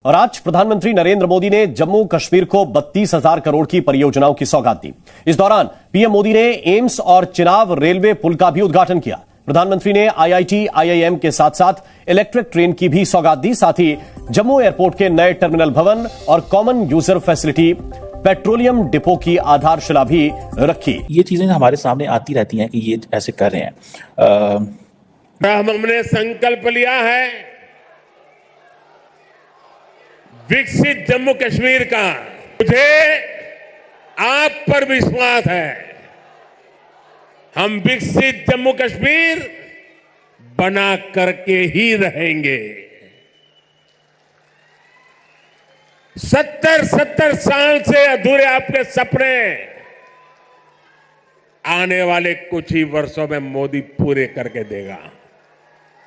और आज प्रधानमंत्री नरेंद्र मोदी ने जम्मू कश्मीर को 32,000 करोड़ की परियोजनाओं की सौगात दी। इस दौरान पीएम मोदी ने एम्स और चिनाब रेलवे पुल का भी उद्घाटन किया। प्रधानमंत्री ने आईआईटी, आईआईएम के साथ साथ इलेक्ट्रिक ट्रेन की भी सौगात दी। साथ ही जम्मू एयरपोर्ट के नए टर्मिनल भवन और common user facility, petroleum depot की आधारशिला भी रखी। ये चीजें हमारे सामने आती रहती हैं कि ये ऐसे कर रहे हैं। हमने संकल्प लिया है विकसित जम्मू कश्मीर का। मुझे आप पर विश्वास है, हम विकसित जम्मू कश्मीर बना करके ही रहेंगे। 70 साल से अधूरे आपके सपने आने वाले कुछ ही वर्षों में मोदी पूरे करके देगा।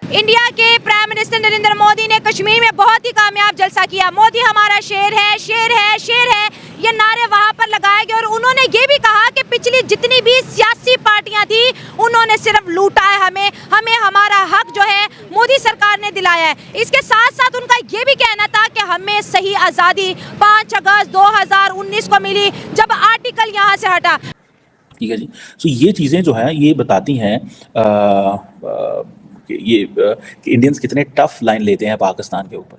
इंडिया के प्राइम मिनिस्टर नरेंद्र मोदी ने कश्मीर में बहुत ही कामयाब जलसा किया। मोदी हमारा शेर है, शेर है, शेर है, ये नारे वहां पर लगाए गए। और उन्होंने ये भी कहा कि पिछली जितनी भी सियासी पार्टियां थी उन्होंने सिर्फ लूटा है, हमें हमारा हक जो है मोदी सरकार ने दिलाया है। इसके साथ साथ उनका ये भी कहना था कि हमें सही आजादी 5 अगस्त 2019 को मिली, जब आर्टिकल यहाँ से हटा। ठीक है जी। तो ये चीजें जो है ये बताती हैं कि इंडियंस कितने टफ लाइन लेते हैं पाकिस्तान के ऊपर।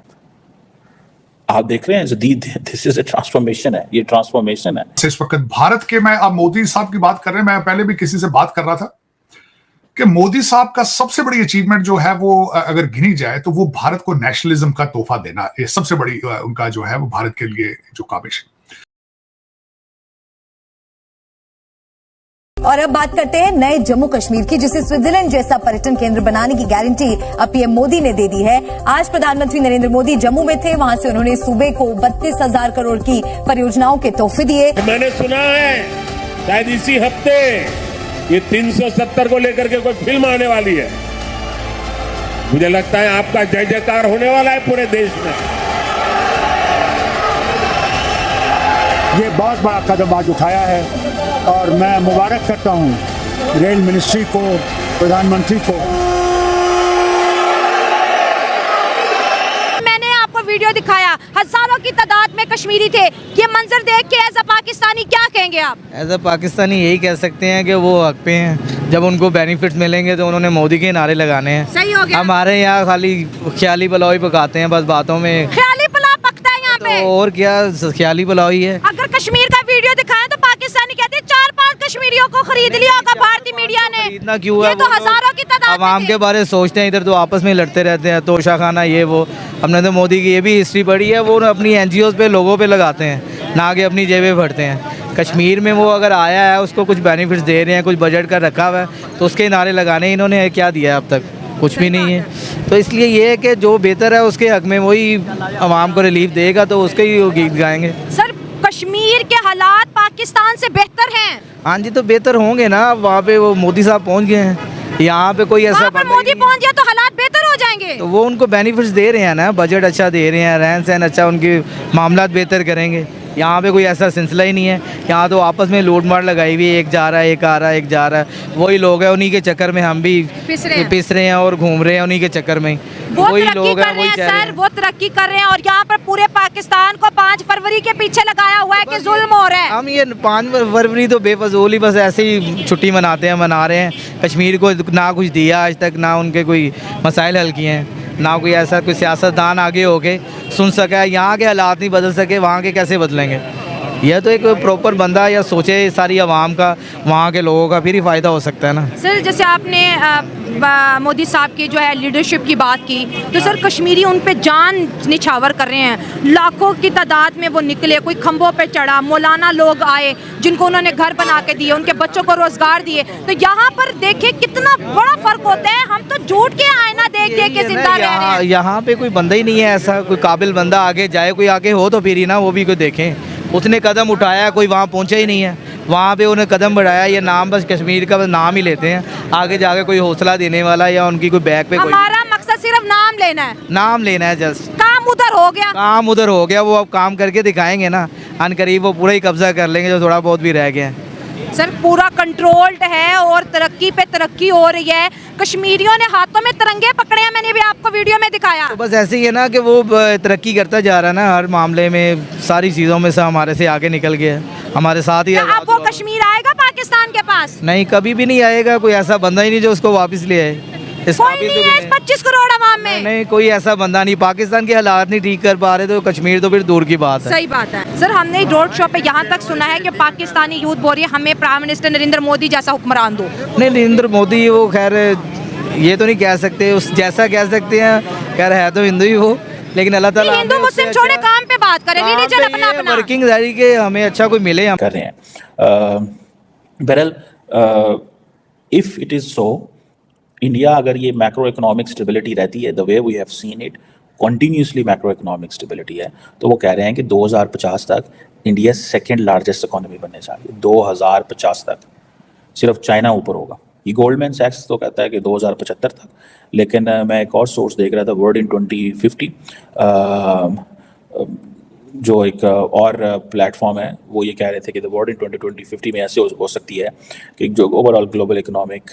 आप देख रहे हैं दिस इज अ ट्रांसफॉर्मेशन है, ये ट्रांसफॉर्मेशन है। इस वक्त भारत के, मैं अब मोदी साहब की बात कर रहे हैं, मैं पहले भी किसी से बात कर रहा था कि मोदी साहब का सबसे बड़ी अचीवमेंट जो है वो अगर गिनी जाए तो वो भारत को नेशनलिज्म का तोहफा देना, ये सबसे बड़ी उनका जो है वो भारत के लिए जो काबिश है। और अब बात करते हैं नए जम्मू कश्मीर की, जिसे स्विट्जरलैंड जैसा पर्यटन केंद्र बनाने की गारंटी अब पीएम मोदी ने दे दी है। आज प्रधानमंत्री नरेंद्र मोदी जम्मू में थे, वहां से उन्होंने सूबे को 32,000 करोड़ की परियोजनाओं के तोहफे दिए। मैंने सुना है शायद इसी हफ्ते ये 370 को लेकर के कोई फिल्म आने वाली है। मुझे लगता है आपका जय जयकार होने वाला है पूरे देश में। ये बहुत बड़ा कदम आज उठाया है और मैं मुबारक करता हूं रेल मिनिस्ट्री को, प्रधानमंत्री को। मैंने आपको वीडियो दिखाया, हजारों की तादाद में कश्मीरी थे। ये मंजर देख के एज अ पाकिस्तानी क्या कहेंगे आप? एज अ पाकिस्तानी यही कह सकते हैं कि वो हक पे हैं। जब उनको बेनिफिट्स मिलेंगे तो उन्होंने मोदी के नारे लगाने हैं। सही हो गया। हमारे यहाँ खाली ख्याली पुलाव ही पकाते हैं बस बातों में। ख्याली पुलाव पकता है यहाँ पे? तो और क्या, ख्याली पुलाव ही है। अगर कश्मीर का वीडियो दिखाएं तो पाकिस्तानी कहते हैं 4-5 कश्मीरियों को खरीद लिया होगा भारतीय मीडिया ने। खरीदना क्यों है? ये तो हजारों की तादाद आवाम के बारे में सोचते हैं, इधर तो आपस में लड़ते रहते हैं, तोशा खाना ये वो। हमने तो मोदी की ये भी हिस्ट्री पढ़ी है, वो अपनी एनजीओ पे लोगों पे लगाते हैं, ना कि अपनी जेबें भरते हैं। कश्मीर में वो अगर आया है उसको कुछ बेनिफिट्स दे रहे हैं, कुछ बजट का रखा हुआ है, तो उसके नारे लगाने इन्होंने क्या दिया है अब तक? कुछ भी नहीं है। तो इसलिए ये है कि जो बेहतर है उसके हक में वही आवाम को रिलीफ देगा, तो उसके ही गीत गाएंगे। सर, कश्मीर के हालात पाकिस्तान से बेहतर हैं। हाँ जी, तो बेहतर होंगे ना। वहाँ पे वो मोदी साहब पहुँच गए हैं, यहाँ पे कोई ऐसा मोदी पहुँच गया तो हालात बेहतर हो जाएंगे। तो वो उनको बेनिफिट्स दे रहे हैं ना, बजट अच्छा दे रहे हैं, रहन सहन अच्छा, उनके मामलात बेहतर करेंगे। यहाँ पे कोई ऐसा सिलसिला ही नहीं है। यहाँ तो आपस में लूट मार लगाई हुई, एक जा रहा है, एक आ रहा है, एक जा रहा है। वही लोग हैं, उन्हीं के चक्कर में हम भी पिस रहे हैं और घूम रहे हैं उन्हीं के चक्कर में। वही लोग हैं, वही सर, वो तरक्की कर रहे हैं। और यहाँ पर पूरे पाकिस्तान को 5 फरवरी के पीछे लगाया हुआ है कि जुल्म हो रहा है। हम ये 5 फरवरी तो बेफजूल ही बस ऐसे ही छुट्टी मनाते हैं, मना रहे हैं। कश्मीर को ना कुछ दिया आज तक, ना उनके कोई मसाइल हल किए हैं, ना कोई ऐसा कोई सियासतदान आगे होके सुन सका है। यहाँ के हालात नहीं बदल सके, वहाँ के कैसे बदलेंगे? यह तो एक प्रॉपर बंदा या सोचे सारी आवाम का, वहाँ के लोगों का, फिर ही फ़ायदा हो सकता है ना। सर, जैसे आपने मोदी साहब की जो है लीडरशिप की बात की, तो सर कश्मीरी उन पे जान निछावर कर रहे हैं। लाखों की तादाद में वो निकले, कोई खंभों पे चढ़ा, मौलाना लोग आए जिनको उन्होंने घर बना के दिए, उनके बच्चों को रोजगार दिए। तो यहाँ पर देखे कितना बड़ा फर्क होता है। हम तो झूठ के आईना देख देख के जिंदा रह रहे हैं। यहाँ पे कोई बंदा ही नहीं है ऐसा, कोई काबिल बंदा आगे जाए, कोई आगे हो तो फिर ही ना, वो भी कोई देखें। उसने कदम उठाया, कोई वहाँ पहुँचा ही नहीं है। वहाँ पे उन्हें कदम बढ़ाया, ये नाम बस कश्मीर का बस नाम ही लेते हैं, आगे जाके कोई हौसला देने वाला या उनकी कोई बैक पे कोई। हमारा मकसद सिर्फ नाम लेना है, नाम लेना है जस्ट। काम उधर हो गया, काम उधर हो गया। वो अब काम करके दिखाएंगे ना, अनकरीब वो पूरा ही कब्जा कर लेंगे जो थोड़ा बहुत भी रह गया है। सर पूरा कंट्रोल्ड है और तरक्की पे तरक्की हो रही है। कश्मीरियों ने हाथों में तिरंगे पकड़े हैं, मैंने भी आपको वीडियो में दिखाया। तो बस ऐसे ही है ना कि वो तरक्की करता जा रहा है ना, हर मामले में सारी चीज़ों में से हमारे से आगे निकल गया, हमारे साथ ही। अब वो कश्मीर आएगा पाकिस्तान के पास? नहीं, कभी भी नहीं आएगा। कोई ऐसा बंदा ही नहीं जो उसको वापस ले आए। कोई नहीं है 25 करोड़ आवाम में। नहीं, कोई ऐसा बंदा नहीं। पाकिस्तान के हालात नहीं ठीक कर पा रहे तो कश्मीर तो फिर दूर की बात है। सही बात है सर। हमने रोड शो पे यहाँ तक सुना है कि पाकिस्तानी यूथ बोल रही है हमें प्राइम मिनिस्टर नरेंद्र मोदी जैसा हुक्मरान दो। नहीं, नरेंद्र मोदी वो खैर ये तो नहीं कह सकते, उस जैसा कह सकते हैं, खैर है तो हिंदू ही वो, लेकिन अल्लाह ताला हिंदू मुस्लिम छोड़े काम पे बात करें, रिलीजन अपना अपना। वर्किंग जारी के हमें अच्छा कोई मिले हम कर रहे हैं। बहरहाल if it is so, India अगर ये मैक्रो इकोनॉमिक स्टेबिलिटी रहती है the way we have seen it, continuously macroeconomic stability है, तो वो कह रहे हैं कि 2050 तक इंडिया सेकेंड लार्जेस्ट इकोनॉमी बनने जा रही है। 2050 तक सिर्फ चाइना ऊपर होगा। ये गोल्डमैन सैक्स तो कहता है कि 2075 तक, लेकिन मैं एक और सोर्स देख रहा था, वर्ल्ड इन 2050, जो एक और प्लेटफॉर्म है, वो ये कह रहे थे कि द वर्ल्ड इन 2050 में ऐसे हो सकती है कि जो ओवरऑल ग्लोबल इकोनॉमिक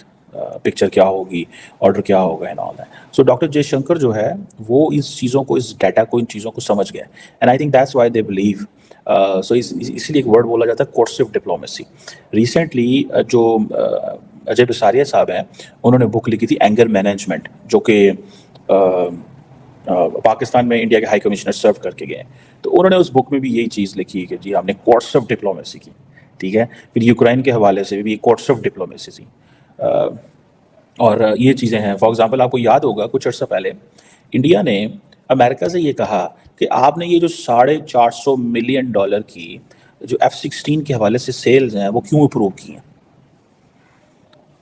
पिक्चर क्या होगी, ऑर्डर क्या होगा and all that. So doctor Jaishankar जो है वो इस चीज़ों को, इस डाटा को, इन चीज़ों को समझ गया, and I think that's why they believe. So इसलिए एक वर्ड बोला जाता है कोर्सिव डिप्लोमेसी। रिसेंटली जो अजय बिसारिया साहब हैं, उन्होंने बुक लिखी थी एंगर मैनेजमेंट, जो कि पाकिस्तान में इंडिया के हाई कमिश्नर सर्व करके गए। तो उन्होंने उस बुक में भी यही चीज़ लिखी कि जी हमने कोर्स ऑफ डिप्लोमेसी की, ठीक है। फिर यूक्रेन के हवाले से भी कोर्स ऑफ डिप्लोमेसी थी, और ये चीज़ें हैं। फॉर एग्जांपल आपको याद होगा कुछ अर्सा पहले इंडिया ने अमेरिका से ये कहा कि आपने ये जो $450 मिलियन की जो F-16 के हवाले से सेल्स हैं वो क्यों अप्रूव की हैं।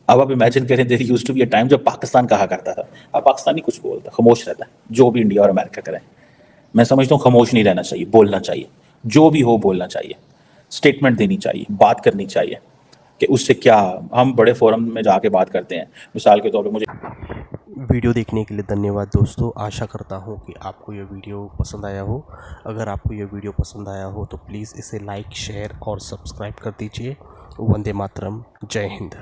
अब आप इमेजिन करें, there used to be a time जब पाकिस्तान कहा करता था, अब पाकिस्तानी कुछ बोलता, खामोश रहता है, जो भी इंडिया और अमेरिका करें। मैं समझता हूँ खामोश नहीं रहना चाहिए, बोलना चाहिए, जो भी हो बोलना चाहिए, स्टेटमेंट देनी चाहिए, बात करनी चाहिए कि उससे क्या। हम बड़े फोरम में जाके बात करते हैं, मिसाल के तौर पे मुझे। वीडियो देखने के लिए धन्यवाद दोस्तों। आशा करता हूँ कि आपको ये वीडियो पसंद आया हो। अगर आपको ये वीडियो पसंद आया हो तो प्लीज़ इसे लाइक, शेयर और सब्सक्राइब कर दीजिए। वंदे मातरम। जय हिंद।